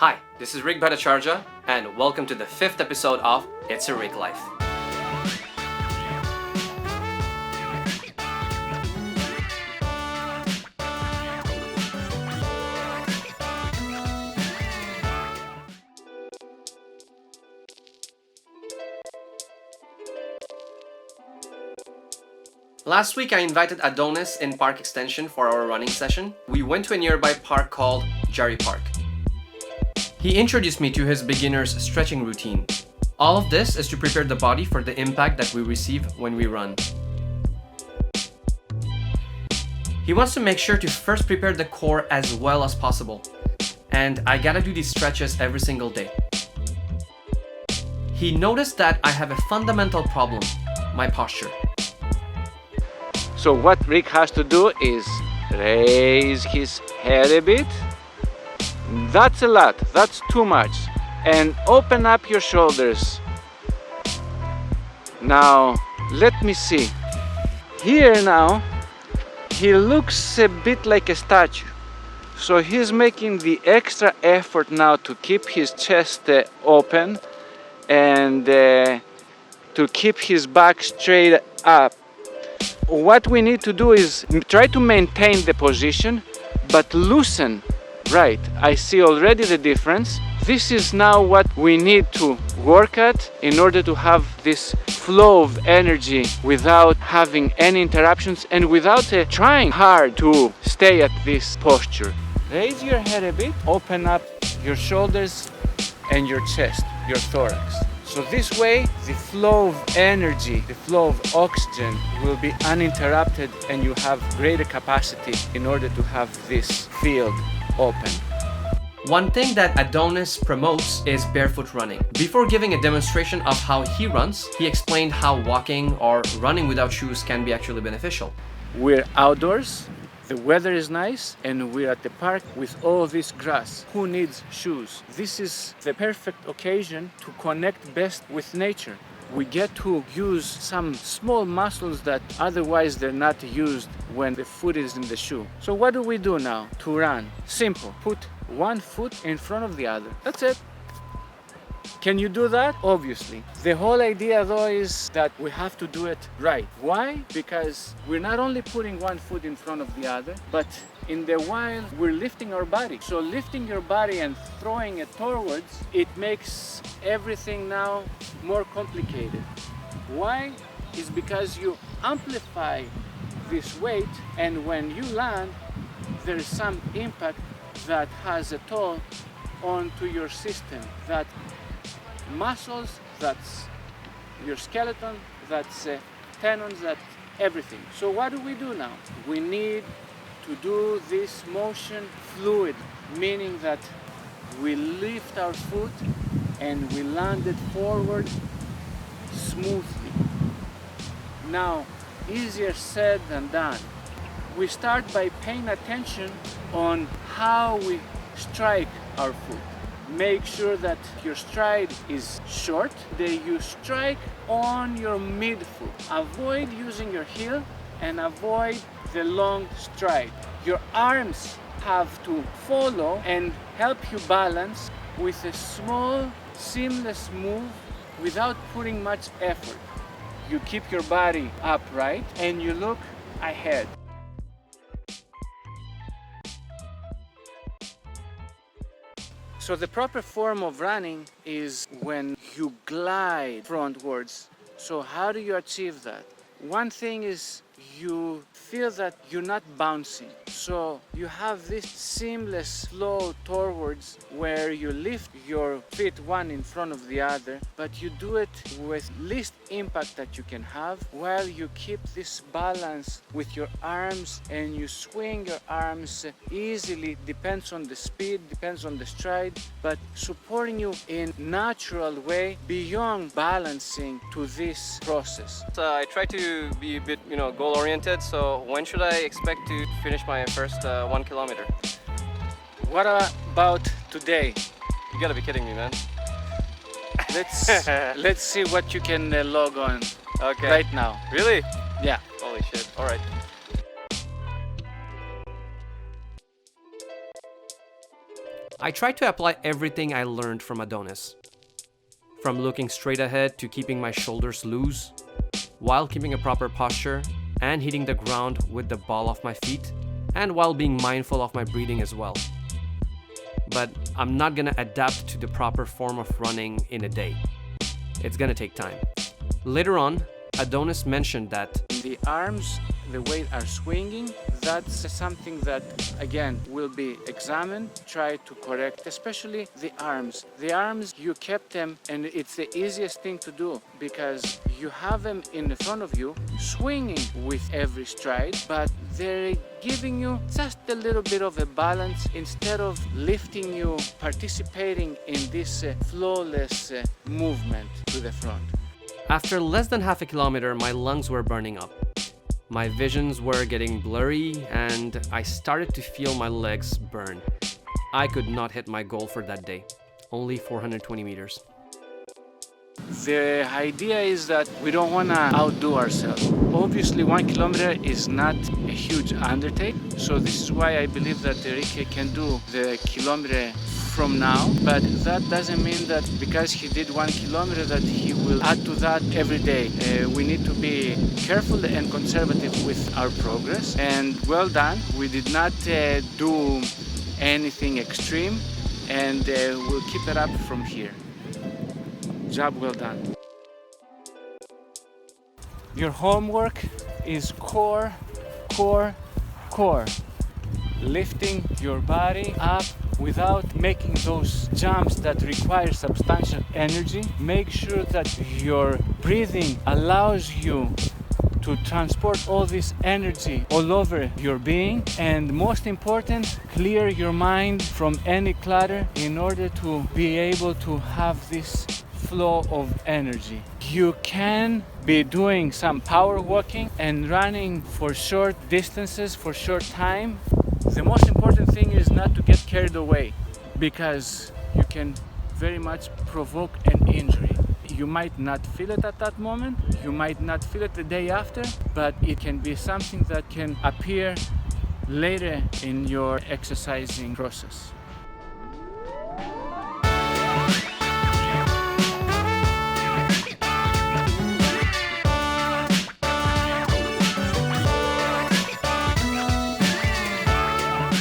Hi, this is Rik Bhattacharja, and welcome to the 5th episode of It's a Rik Life. Last week I invited Adonis in Park Extension for our running session. We went to a nearby park called Jari Park. He introduced me to his beginner's stretching routine. All of this is to prepare the body for the impact that we receive when we run. He wants to make sure to first prepare the core as well as possible. And I gotta do these stretches every single day. He noticed that I have a fundamental problem, my posture. So what Rik has to do is raise his head a bit. That's a lot, that's too much. And open up your shoulders. Now, let me see. Here now, he looks a bit like a statue. So he's making the extra effort now to keep his chest open and to keep his back straight up. What we need to do is try to maintain the position, but loosen. Right, I see already the difference. This is now what we need to work at in order to have this flow of energy without having any interruptions and without trying hard to stay at this posture. Raise your head a bit, open up your shoulders and your chest, your thorax. So this way, the flow of energy, the flow of oxygen will be uninterrupted and you have greater capacity in order to have this field open. One thing that Adonis promotes is barefoot running. Before giving a demonstration of how he runs, he explained how walking or running without shoes can be actually beneficial. We're outdoors, the weather is nice, and we're at the park with all this grass. Who needs shoes? This is the perfect occasion to connect best with nature. We get to use some small muscles that otherwise they're not used when the foot is in the shoe. So what do we do now to run? Simple. Put one foot in front of the other. That's it. Can you do that? Obviously. The whole idea though is that we have to do it right. Why? Because we're not only putting one foot in front of the other, but in the while we're lifting our body. So lifting your body and throwing it forwards, it makes everything now more complicated. Why? Is because you amplify this weight, and when you land, there is some impact that has a toll onto your system. That muscles, that's your skeleton, that's tendons, that's everything. So what do we do now? We need to do this motion fluid, meaning that we lift our foot and we land it forward smoothly. Now, easier said than done. We start by paying attention on how we strike our foot. Make sure that your stride is short, that you strike on your midfoot. Avoid using your heel and avoid the long stride. Your arms have to follow and help you balance with a small, seamless move without putting much effort. You keep your body upright and you look ahead. So the proper form of running is when you glide frontwards. So how do you achieve that? One thing is you feel that you're not bouncing. So you have this seamless flow towards where you lift your feet one in front of the other, but you do it with least impact that you can have while you keep this balance with your arms and you swing your arms easily. Depends on the speed, depends on the stride, but supporting you in natural way beyond balancing to this process. I try to be a bit, goal oriented. So when should I expect to finish my first 1 kilometer? What about today? You gotta be kidding me, man. Let's see what you can log on right now. Really? Yeah. Holy shit. All right. I tried to apply everything I learned from Adonis. From looking straight ahead to keeping my shoulders loose, while keeping a proper posture and hitting the ground with the ball of my feet, and while being mindful of my breathing as well. But I'm not gonna adapt to the proper form of running in a day. It's gonna take time. Later on, Adonis mentioned that The arms, the way are swinging, that's something that again will be examined, try to correct, especially the arms. The arms, you kept them, and it's the easiest thing to do because you have them in the front of you, swinging with every stride, but they're giving you just a little bit of a balance instead of lifting you, participating in this flawless movement to the front. after less than half a kilometer, my lungs were burning up. My visions were getting blurry and I started to feel my legs burn. I could not hit my goal for that day, only 420 meters. The idea is that we don't want to outdo ourselves. Obviously, 1 kilometer is not a huge undertaking, so this is why I believe that Rik can do the kilometer from now, but that doesn't mean that because he did 1 kilometer that he will add to that every day. We need to be careful and conservative with our progress, and well done. We did not do anything extreme, and we'll keep it up from here. Job well done. Your homework is core, core, core. Lifting your body up without making those jumps that require substantial energy. Make sure that your breathing allows you to transport all this energy all over your being, and most important, clear your mind from any clutter in order to be able to have this flow of energy. You can be doing some power walking and running for short distances, for short time. The most important thing is not to get carried away, because you can very much provoke an injury. You might not feel it at that moment, you might not feel it the day after, but it can be something that can appear later in your exercising process.